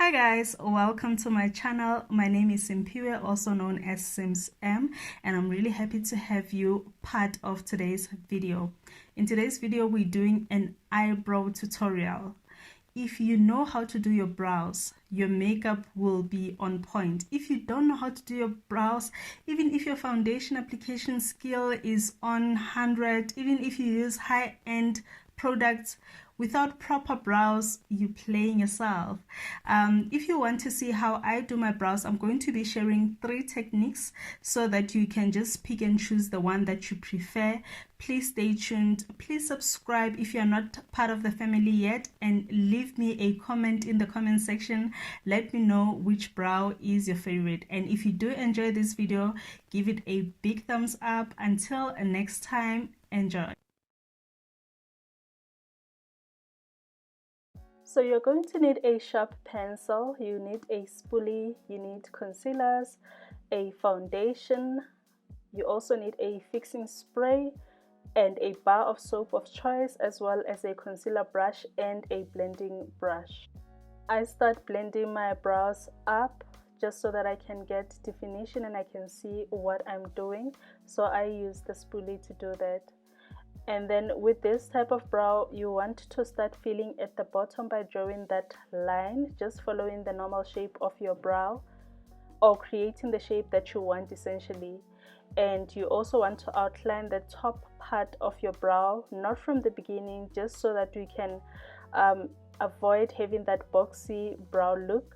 Hi guys, welcome to my channel. My name is Simpiwe, also known as Sims M, and I'm really happy to have you part of today's video. In today's video, we're doing an eyebrow tutorial. If you know how to do your brows, your makeup will be on point. If you don't know how to do your brows, even if your foundation application skill is on 100, even if you use high-end products, without proper brows, you're playing yourself. If you want to see how I do my brows, I'm going to be sharing 3 techniques so that you can just pick and choose the one that you prefer. Please stay tuned. Please subscribe if you're not part of the family yet, and leave me a comment in the comment section. Let me know which brow is your favorite, and if you do enjoy this video, give it a big thumbs up. Until next time, enjoy. So you're going to need a sharp pencil, you need a spoolie, you need concealers, a foundation, you also need a fixing spray and a bar of soap of choice, as well as a concealer brush and a blending brush. I start blending my brows up just so that I can get definition and I can see what I'm doing. So I use the spoolie to do that. And then with this type of brow, you want to start filling at the bottom by drawing that line, just following the normal shape of your brow, or creating the shape that you want essentially. And you also want to outline the top part of your brow, not from the beginning, just so that you can avoid having that boxy brow look.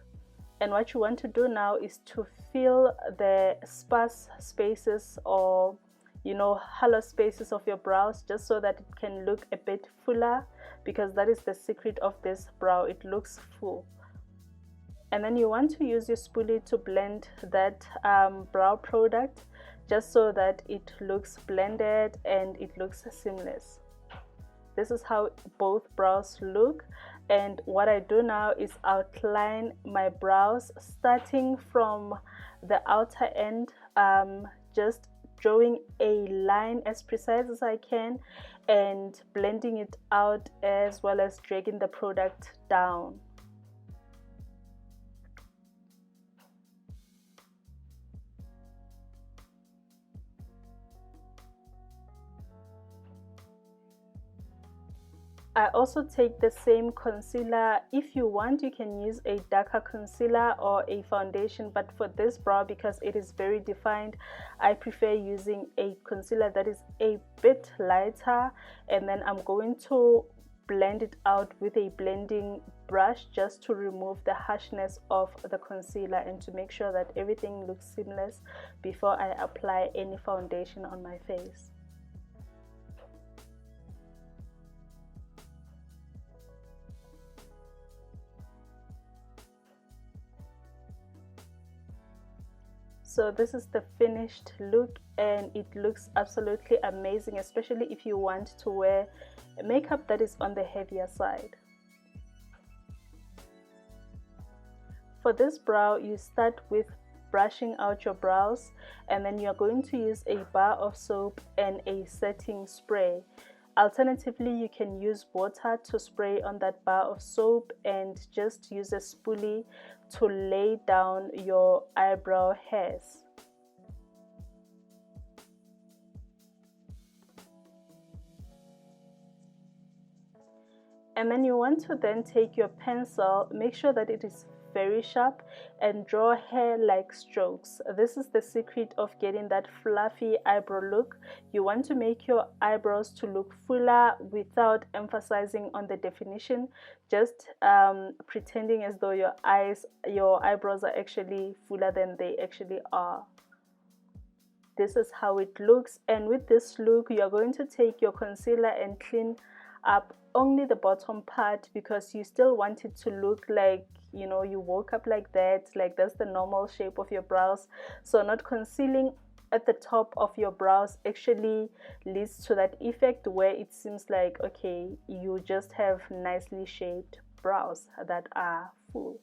And what you want to do now is to fill the sparse spaces, or hollow spaces of your brows, just so that it can look a bit fuller, because that is the secret of this brow. It looks full. And then you want to use your spoolie to blend that brow product, just so that it looks blended and it looks seamless. This is how both brows look. And what I do now is outline my brows, starting from the outer end, just drawing a line as precise as I can and blending it out, as well as dragging the product down. I also take the same concealer. If you want, you can use a darker concealer or a foundation, but for this brow, because it is very defined, I prefer using a concealer that is a bit lighter, and then I'm going to blend it out with a blending brush, just to remove the harshness of the concealer and to make sure that everything looks seamless before I apply any foundation on my face. So this is the finished look, and it looks absolutely amazing, especially if you want to wear makeup that is on the heavier side. For this brow, you start with brushing out your brows, and then you're going to use a bar of soap and a setting spray. Alternatively, you can use water to spray on that bar of soap, and just use a spoolie to lay down your eyebrow hairs. And then you want to then take your pencil, make sure that it is very sharp, and draw hair-like strokes. This is the secret of getting that fluffy eyebrow look. You want to make your eyebrows to look fuller without emphasizing on the definition, just pretending as though your eyebrows are actually fuller than they actually are. This is how it looks. And with this look, you are going to take your concealer and clean up only the bottom part, because you still want it to look like you woke up like that, like that's the normal shape of your brows. So not concealing at the top of your brows actually leads to that effect where it seems like, okay, you just have nicely shaped brows that are full.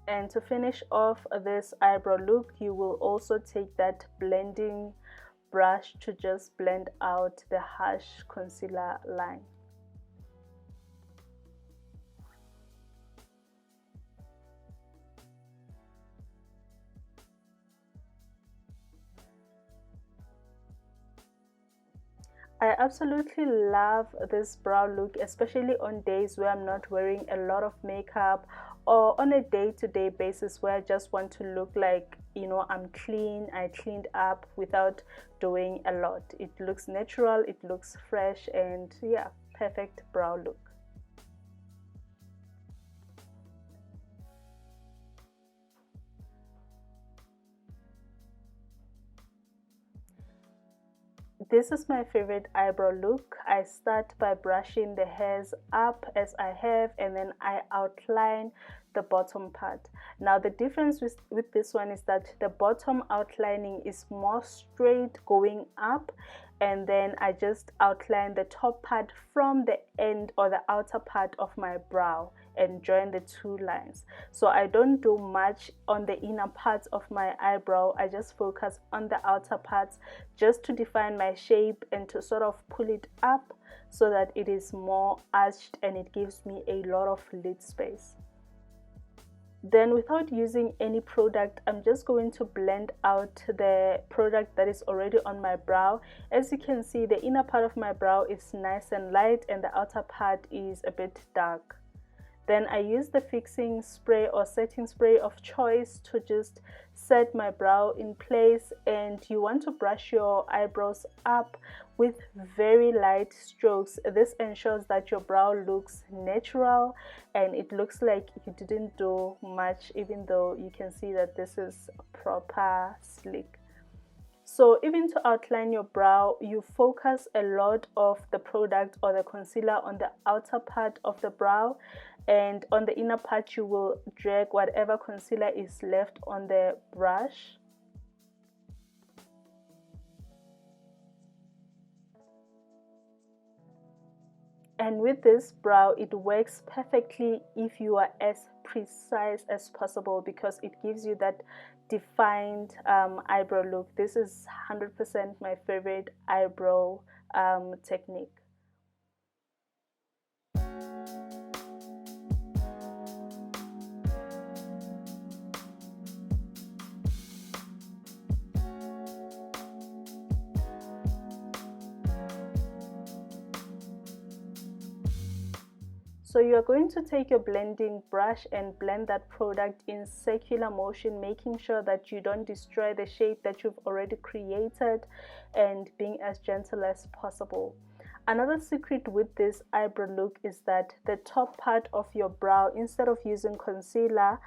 And to finish off this eyebrow look, you will also take that blending brush to just blend out the harsh concealer line. I absolutely love this brow look, especially on days where I'm not wearing a lot of makeup, or on a day-to-day basis where I just want to look like, you know, I'm clean, I cleaned up without doing a lot. It looks natural, it looks fresh, and yeah, perfect brow look. This is my favorite eyebrow look. I start by brushing the hairs up as I have, and then I outline the bottom part. Now the difference with this one is that the bottom outlining is more straight going up, and then I just outline the top part from the end or the outer part of my brow and join the two lines. So I don't do much on the inner parts of my eyebrow. I just focus on the outer parts just to define my shape and to sort of pull it up so that it is more arched and it gives me a lot of lid space. Then without using any product, I'm just going to blend out the product that is already on my brow. As you can see, the inner part of my brow is nice and light and the outer part is a bit dark. Then I use the fixing spray or setting spray of choice to just set my brow in place, and you want to brush your eyebrows up with very light strokes. This ensures that your brow looks natural and it looks like you didn't do much, even though you can see that this is proper slick. So even to outline your brow, you focus a lot of the product or the concealer on the outer part of the brow, and on the inner part you will drag whatever concealer is left on the brush. And with this brow, it works perfectly if you are as precise as possible, because it gives you that defined eyebrow look. This is 100% my favorite eyebrow technique. So you're going to take your blending brush and blend that product in circular motion, making sure that you don't destroy the shape that you've already created, and being as gentle as possible. Another secret with this eyebrow look is that the top part of your brow, instead of using concealer,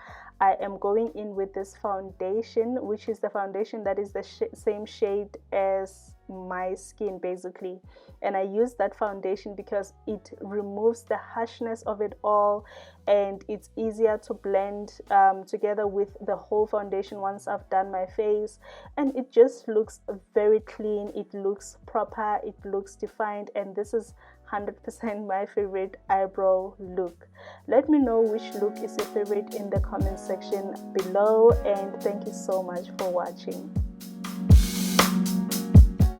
I am going in with this foundation, which is the foundation that is the same shade as my skin basically. And I use that foundation because it removes the harshness of it all, and it's easier to blend together with the whole foundation once I've done my face, and it just looks very clean, it looks proper, it looks defined, and this is 100% my favorite eyebrow look. Let me know which look is your favorite in the comment section below, and thank you so much for watching.